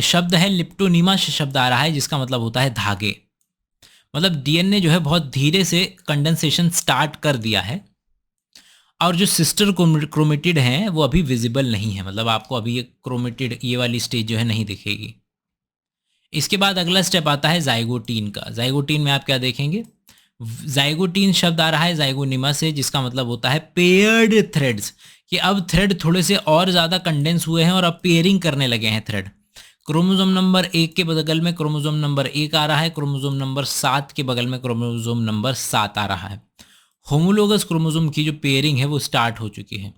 शब्द है लिप्टोनीमा से शब्द आ रहा है, जिसका मतलब होता है धागे, मतलब डीएनए जो है बहुत धीरे से कंडेंसेशन स्टार्ट कर दिया है, और जो सिस्टर क्रोमेटिड हैं वो अभी विजिबल नहीं है, मतलब आपको अभी ये क्रोमेटिड ये वाली स्टेज जो है नहीं दिखेगी। इसके बाद अगला स्टेप आता है जाइगोटीन का। जाइगोटीन में आप क्या देखेंगे, जाइगोटीन शब्द आ रहा है जाइगोनिमा से, जिसका मतलब होता है पेयर्ड थ्रेड्स, कि अब थ्रेड थोड़े से और ज़्यादा कंडेंस हुए हैं और अब पेयरिंग करने लगे हैं थ्रेड। क्रोमोसोम नंबर 1 के बगल में क्रोमोसोम नंबर 1 आ रहा है, क्रोमोसोम नंबर 7 के बगल में क्रोमोसोम नंबर 7 आ रहा है। होमोलोगस क्रोमोसोम की जो पेयरिंग है वो स्टार्ट हो चुकी है।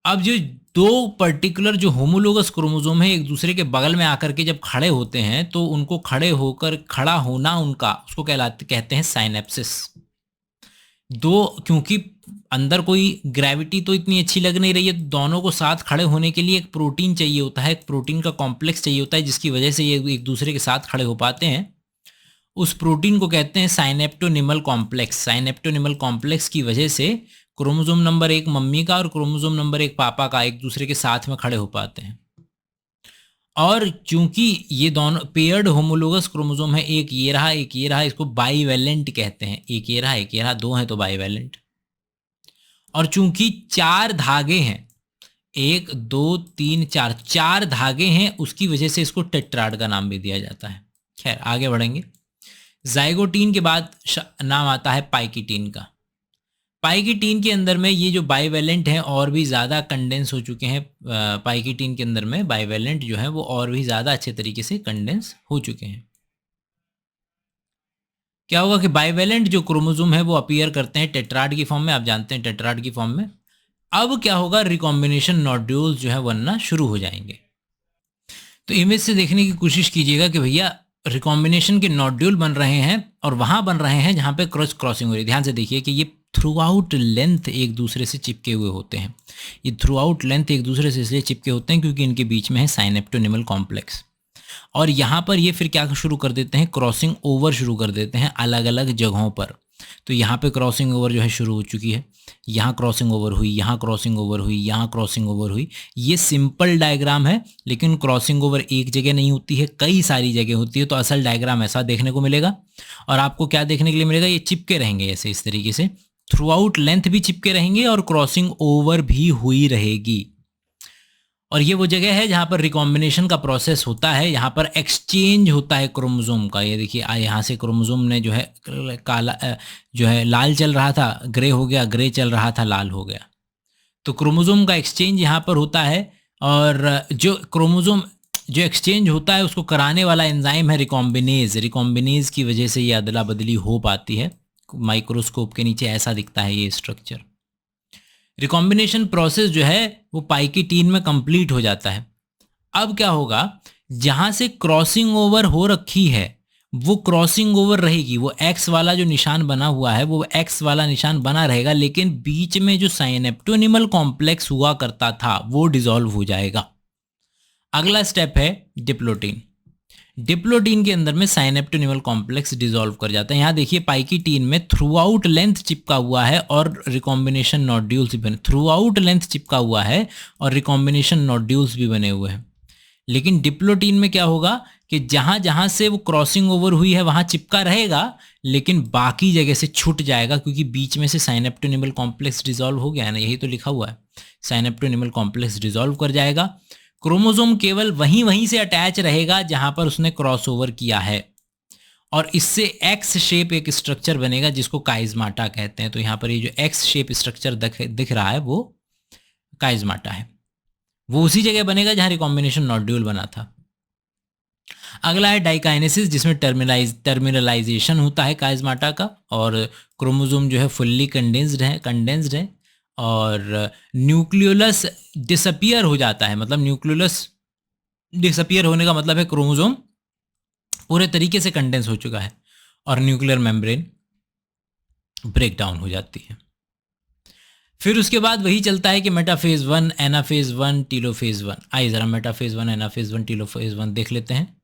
अब जो 2 पर्टिकुलर जो होमोलोगस क्रोमोसोम है एक दूसरे के बगल में आकर के जब खड़े होते हैं, तो उनको खड़ा होना उनका, उसको कहते हैं साइनेप्सिस। क्योंकि अंदर कोई ग्रेविटी तो इतनी अच्छी लग नहीं रही है, दोनों को साथ खड़े होने के लिए एक प्रोटीन चाहिए होता है, एक प्रोटीन का कॉम्प्लेक्स चाहिए होता है, जिसकी वजह से ये एक दूसरे के साथ खड़े हो पाते हैं। उस प्रोटीन को कहते हैं साइनेप्टोनिमल कॉम्प्लेक्स। साइनेप्टोनिमल कॉम्प्लेक्स की वजह से क्रोमोसोम नंबर 1 मम्मी का और क्रोमोसोम नंबर 1 पापा का एक दूसरे के साथ में खड़े हो पाते हैं। और चूंकि ये दोनों पेयर्ड होमोलोगस क्रोमोसोम है, एक ये रहा एक ये रहा, इसको बाईवैलेंट कहते हैं, एक ये रहा 2 हैं तो बाईवैलेंट। और चूंकि 4 धागे हैं, 1 2 3 4, 4 धागे हैं, उसकी वजह से इसको टेट्राड का नाम भी दिया जाता है। खैर आगे बढ़ेंगे। जाइगोटीन के बाद नाम आता है पाइकिटीन का। पाइकिटीन के अंदर में ये जो बाईवैलेंट हैं और भी ज़्यादा कंडेंस हो चुके हैं, पाइकिटीन के अंदर में बाईवैलेंट जो है वो और भी ज़्यादा अच्छे तरीके से कंडेंस हो चुके हैं। क्या होगा कि बाईवैलेंट जो क्रोमोसोम है वो अपीयर करते हैं टेट्राड की फॉर्म में, आप जानते हैं टेट्राड की फॉर्म में। अब क्या होगा, रिकॉम्बिनेशन नोड्यूल्स जो है बनना शुरू हो जाएंगे। तो इमेज से देखने की कोशिश कीजिएगा कि भैया रिकॉम्बिनेशन के नोड्यूल बन रहे हैं, और वहाँ बन रहे हैं जहाँ पे क्रॉसिंग हो रही है। ध्यान से देखिए कि ये थ्रू आउट लेंथ एक दूसरे से चिपके हुए होते हैं। ये थ्रू आउट लेंथ एक दूसरे से इसलिए चिपके होते हैं क्योंकि इनके बीच में है साइनेप्टोनिमल कॉम्प्लेक्स। और यहाँ पर ये फिर क्या शुरू कर देते हैं, क्रॉसिंग ओवर शुरू कर देते हैं अलग अलग जगहों पर। तो यहाँ पे क्रॉसिंग ओवर जो है शुरू हो चुकी है, यहाँ क्रॉसिंग ओवर हुई, यहाँ क्रॉसिंग ओवर हुई, यहाँ क्रॉसिंग ओवर हुई। ये सिंपल डायग्राम है, लेकिन क्रॉसिंग ओवर एक जगह नहीं होती है, कई सारी जगह होती है। तो असल डायग्राम ऐसा देखने को मिलेगा। और आपको क्या देखने के लिए मिलेगा, ये चिपके रहेंगे ऐसे, इस तरीके से थ्रू आउट लेंथ भी चिपके रहेंगे और क्रॉसिंग ओवर भी हुई रहेगी। और ये वो जगह है जहाँ पर रिकॉम्बिनेशन का प्रोसेस होता है, यहाँ पर एक्सचेंज होता है क्रोमोसोम का। ये देखिए, यहाँ से क्रोमोसोम ने जो है काला जो है लाल चल रहा था, ग्रे हो गया, ग्रे चल रहा था, लाल हो गया। तो क्रोमोसोम का एक्सचेंज यहाँ पर होता है। और जो क्रोमोसोम जो एक्सचेंज होता है उसको कराने वाला एंजाइम है रिकॉम्बिनेज। रिकॉम्बिनेज की वजह से ये अदला बदली हो पाती है। माइक्रोस्कोप के नीचे ऐसा दिखता है ये स्ट्रक्चर। रिकॉम्बिनेशन प्रोसेस जो है वो पाइकीटीन में कंप्लीट हो जाता है। अब क्या होगा, जहां से क्रॉसिंग ओवर हो रखी है वो क्रॉसिंग ओवर रहेगी, वो एक्स वाला जो निशान बना हुआ है वो एक्स वाला निशान बना रहेगा, लेकिन बीच में जो साइनेप्टोनिमल कॉम्प्लेक्स हुआ करता था वो डिसॉल्व हो जाएगा। अगला स्टेप है डिप्लोटीन। डिप्लोटीन के अंदर में साइनेप्टोनिमल कॉम्प्लेक्स डिसॉल्व कर जाता है। यहाँ देखिए पाइकीटीन में थ्रू आउट लेंथ चिपका हुआ है और रिकॉम्बिनेशन नोड्यूल्स भी बने, थ्रू आउट लेंथ चिपका हुआ है और रिकॉम्बिनेशन नोड्यूल्स भी बने हुए हैं। लेकिन डिप्लोटीन में क्या होगा कि जहाँ जहाँ से वो क्रॉसिंग ओवर हुई है वहाँ चिपका रहेगा, लेकिन बाकी जगह से छूट जाएगा, क्योंकि बीच में से साइनेप्टोनिमल कॉम्प्लेक्स डिसॉल्व हो गया है ना, यही तो लिखा हुआ है। साइनेप्टोनिमल कॉम्प्लेक्स डिसॉल्व कर जाएगा। क्रोमोसोम केवल वहीं से अटैच रहेगा जहां पर उसने क्रॉसओवर किया है, और इससे एक्स शेप एक स्ट्रक्चर बनेगा जिसको काइज़माटा कहते हैं। तो यहाँ पर ये जो एक्स शेप स्ट्रक्चर दिख रहा है वो काइज़माटा है। वो उसी जगह बनेगा जहां रिकॉम्बिनेशन नोड्यूल बना था। अगला है डाइकाइनेसिस, जिसमें टर्मिनलाइजेशन होता है काइज़माटा का, और क्रोमोसोम जो है फुल्ली कंडेंस्ड है और न्यूक्लियोलस डिसअपियर हो जाता है। मतलब न्यूक्लियोलस डिसअपियर होने का मतलब है क्रोमोसोम पूरे तरीके से कंडेंस हो चुका है और न्यूक्लियर मेम्ब्रेन ब्रेक डाउन हो जाती है। फिर उसके बाद वही चलता है कि मेटाफेज 1, एनाफेज 1, टीलोफेज 1। आइए जरा मेटाफेज 1, एनाफेज 1, टीलोफेज 1 देख लेते हैं।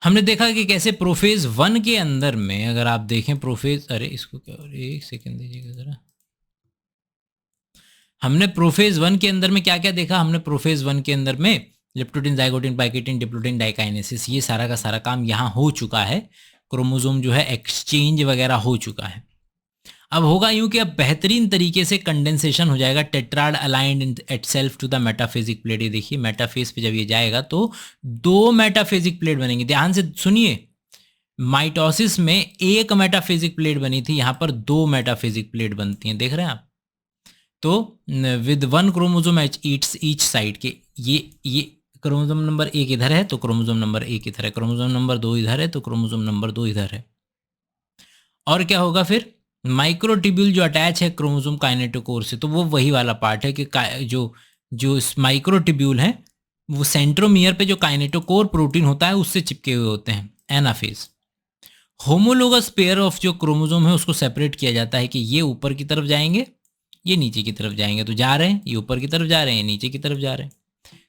हमने देखा कि कैसे प्रोफेज 1 के अंदर में, अगर आप देखें प्रोफेज, अरे इसको क्या, एक सेकेंड दीजिएगा जरा। हमने प्रोफेज 1 के अंदर में क्या क्या देखा, हमने प्रोफेज 1 के अंदर में लेप्टोटीन, जाइगोटीन, पाइकीटीन, डिप्लोटीन, डाइकाइनेसिस, ये सारा का सारा काम यहाँ हो चुका है। क्रोमोसोम जो है एक्सचेंज वगैरह हो चुका है। अब होगा यूं कि अब बेहतरीन तरीके से कंडेंसेशन हो जाएगा। Tetrad aligned itself to the metaphasic plate. ये देखिए मेटाफेज पे जब ये जाएगा तो 2 मेटाफेजिक प्लेट बनेंगे। ध्यान से सुनिए, माइटोसिस में एक मेटाफेजिक प्लेट बनी थी, यहाँ पर 2 मेटाफेजिक प्लेट बनती हैं, देख रहे हैं आप। तो विद 1 क्रोमोसोम ईच साइड के, ये क्रोमोसोम नंबर 1 इधर है तो क्रोमोसोम नंबर 1 इधर है, क्रोमोसोम नंबर 2 इधर है तो क्रोमोसोम नंबर 2 इधर है। और क्या होगा फिर, माइक्रोट्यूब्यूल जो अटैच है क्रोमोसोम काइनेटोकोर से, तो वो वही वाला पार्ट है कि जो माइक्रोट्यूब्यूल है वो सेंट्रोमियर पे जो काइनेटोकोर प्रोटीन होता है उससे चिपके हुए होते हैं। एनाफेज होमोलोगस पेयर ऑफ जो क्रोमोसोम है उसको सेपरेट किया जाता है कि ये ऊपर की तरफ जाएंगे, ये नीचे की तरफ जाएंगे। तो जा रहे हैं, ये ऊपर की तरफ जा रहे हैं, नीचे की तरफ जा रहे हैं।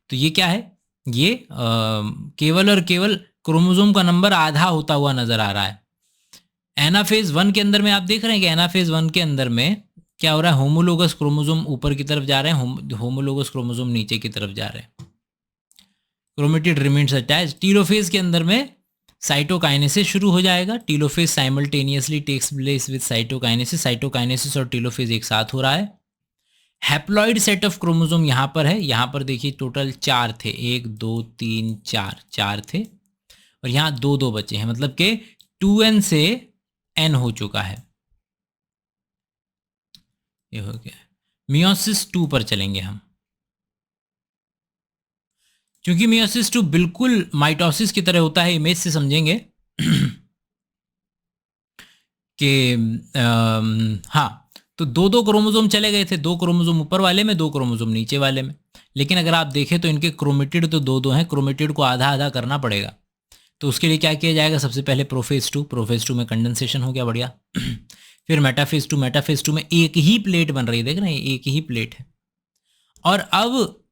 तो ये क्या है, ये केवल और केवल क्रोमोसोम का नंबर आधा होता हुआ नजर आ रहा है। एनाफेज 1 के अंदर में आप देख रहे हैं कि एनाफेज 1 के अंदर में क्या हो रहा है, होमोलोगस क्रोमोसोम ऊपर की तरफ जा रहे हैं, होमोलोगस क्रोमोसोम नीचे की तरफ जा रहे हैं। Chromatid remains attach. टीलोफेज के अंदर में साइटोकाइनेसिस शुरू हो जाएगा। Telophase simultaneously takes place with cytokinesis. Cytokinesis और टीलोफेज एक साथ हो रहा है। हैप्लॉइड सेट ऑफ क्रोमोसोम यहाँ पर है। यहाँ पर देखिए टोटल 4 थे, 1 2 3 4 थे, और यहाँ 2 बचे हैं, मतलब कि 2n से n हो चुका है। ये हो गया। मियोसिस 2 पर चलेंगे हम, क्योंकि मियोसिस 2 बिल्कुल माइटोसिस की तरह होता है। इमेज से समझेंगे कि हाँ, तो 2 क्रोमोसोम चले गए थे, 2 क्रोमोसोम ऊपर वाले में, 2 क्रोमोसोम नीचे वाले में। लेकिन अगर आप देखें तो इनके क्रोमेटिड तो 2 हैं। क्रोमेटिड को आधा आधा करना पड़ेगा। तो उसके लिए क्या किया जाएगा, सबसे पहले प्रोफेज 2 में कंडेंसेशन हो गया, बढ़िया। फिर मेटाफेज 2 में एक ही प्लेट बन रही है, देख रहे हैं, एक ही प्लेट है। और अब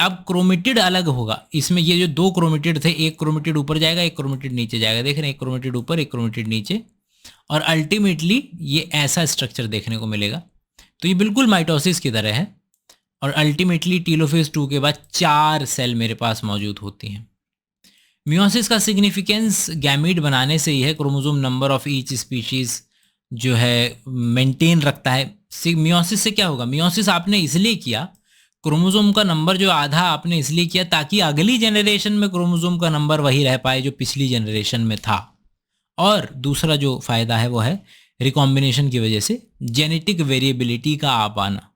अब क्रोमेटिड अलग होगा इसमें, ये जो दो क्रोमेटिड थे, एक क्रोमेटिड ऊपर जाएगा एक क्रोमेटिड नीचे जाएगा, देख रहे हैं, एक क्रोमेटिड ऊपर एक क्रोमेटिड नीचे, और अल्टीमेटली ये ऐसा स्ट्रक्चर देखने को मिलेगा। तो ये बिल्कुल माइटोसिस की तरह है, और अल्टीमेटली टीलोफेज 2 के बाद 4 सेल मेरे पास मौजूद होती हैं। मियोसिस का सिग्निफिकेंस गैमीट बनाने से ही है, chromosome number of each species जो है मेंटेन रखता है। मियोसिस से क्या होगा, मियोसिस आपने इसलिए किया, क्रोमोसोम का नंबर जो आधा आपने इसलिए किया ताकि अगली जनरेशन में क्रोमोसोम का नंबर वही रह पाए जो पिछली जनरेशन में था। और दूसरा जो फायदा है वो है रिकॉम्बिनेशन की वजह से जेनेटिक वेरिएबिलिटी का आ पाना।